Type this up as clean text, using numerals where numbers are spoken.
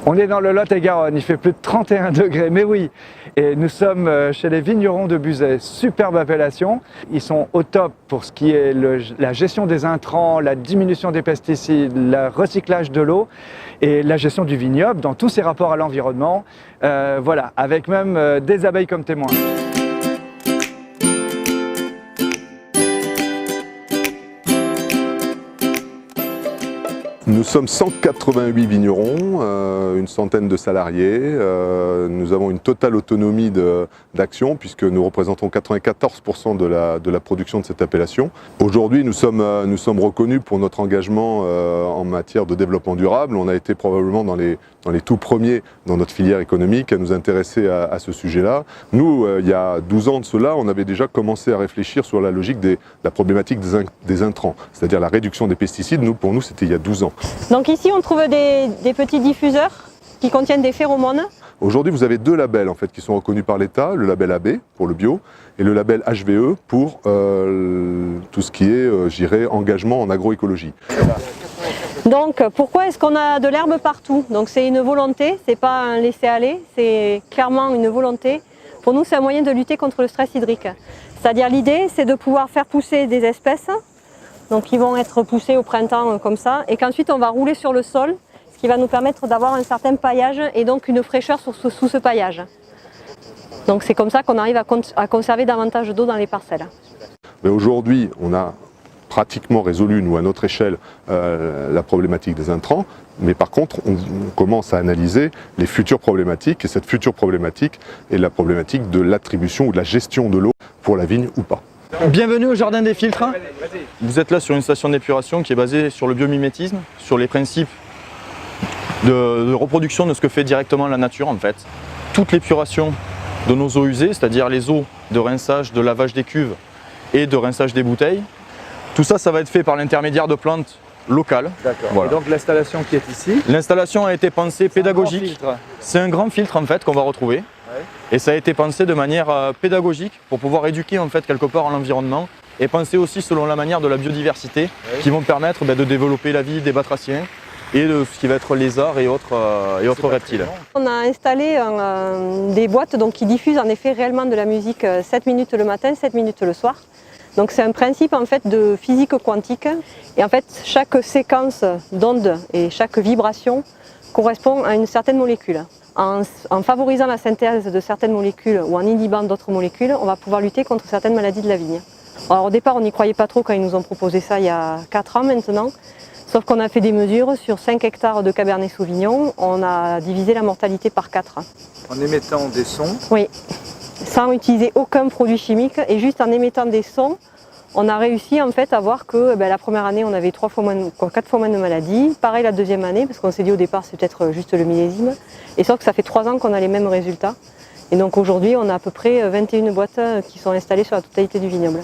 On est dans le Lot-et-Garonne, il fait plus de 31 degrés, mais oui. Et nous sommes chez les vignerons de Buzet, superbe appellation. Ils sont au top pour ce qui est la gestion des intrants, la diminution des pesticides, le recyclage de l'eau et la gestion du vignoble dans tous ses rapports à l'environnement. Voilà, avec même des abeilles comme témoins. Nous sommes 188 vignerons, une centaine de salariés. Nous avons une totale autonomie d'action puisque nous représentons 94% de la production de cette appellation. Aujourd'hui, nous sommes reconnus pour notre engagement en matière de développement durable. On a été probablement dans les tout premiers dans notre filière économique à nous intéresser à ce sujet-là. Nous, il y a 12 ans de cela, on avait déjà commencé à réfléchir sur la logique de la problématique des intrants, c'est-à-dire la réduction des pesticides. Pour nous, c'était il y a 12 ans. Donc ici, on trouve des petits diffuseurs qui contiennent des phéromones. Aujourd'hui, vous avez deux labels en fait, qui sont reconnus par l'État, le label AB pour le bio et le label HVE pour tout ce qui est, je dirais, engagement en agroécologie. Donc pourquoi est-ce qu'on a de l'herbe partout? Donc c'est une volonté, c'est pas un laisser-aller, c'est clairement une volonté. Pour nous, c'est un moyen de lutter contre le stress hydrique. C'est-à-dire l'idée, c'est de pouvoir faire pousser des espèces, donc qui vont être poussées au printemps comme ça, et qu'ensuite on va rouler sur le sol, ce qui va nous permettre d'avoir un certain paillage et donc une fraîcheur sous ce paillage. Donc c'est comme ça qu'on arrive à conserver davantage d'eau dans les parcelles. Mais aujourd'hui, on a pratiquement résolu, nous, à notre échelle, la problématique des intrants. Mais par contre, on commence à analyser les futures problématiques. Et cette future problématique est la problématique de l'attribution ou de la gestion de l'eau pour la vigne ou pas. Bienvenue au Jardin des Filtres. Vous êtes là sur une station d'épuration qui est basée sur le biomimétisme, sur les principes de reproduction de ce que fait directement la nature en fait. Toute l'épuration de nos eaux usées, c'est-à-dire les eaux de rinçage, de lavage des cuves et de rinçage des bouteilles, tout ça, ça va être fait par l'intermédiaire de plantes locales. D'accord. Voilà. Donc l'installation qui est ici. L'installation a été pensée pédagogique. C'est un grand filtre en fait qu'on va retrouver. Ouais. Et ça a été pensé de manière pédagogique pour pouvoir éduquer en fait quelque part à l'environnement et penser aussi selon la manière de la biodiversité qui vont permettre de développer la vie des batraciens et de ce qui va être lézards et autres reptiles. On a installé des boîtes donc, qui diffusent en effet réellement de la musique 7 minutes le matin, 7 minutes le soir. Donc c'est un principe en fait de physique quantique et en fait chaque séquence d'ondes et chaque vibration correspond à une certaine molécule. En favorisant la synthèse de certaines molécules ou en inhibant d'autres molécules, on va pouvoir lutter contre certaines maladies de la vigne. Alors au départ on n'y croyait pas trop quand ils nous ont proposé ça il y a 4 ans maintenant, sauf qu'on a fait des mesures sur 5 hectares de Cabernet Sauvignon, on a divisé la mortalité par 4. En émettant des sons. Oui. Sans utiliser aucun produit chimique et juste en émettant des sons, on a réussi en fait à voir que la première année on avait 4 fois moins de maladies, pareil la deuxième année parce qu'on s'est dit au départ c'est peut-être juste le millésime, et sauf que ça fait 3 ans qu'on a les mêmes résultats et donc aujourd'hui on a à peu près 21 boîtes qui sont installées sur la totalité du vignoble.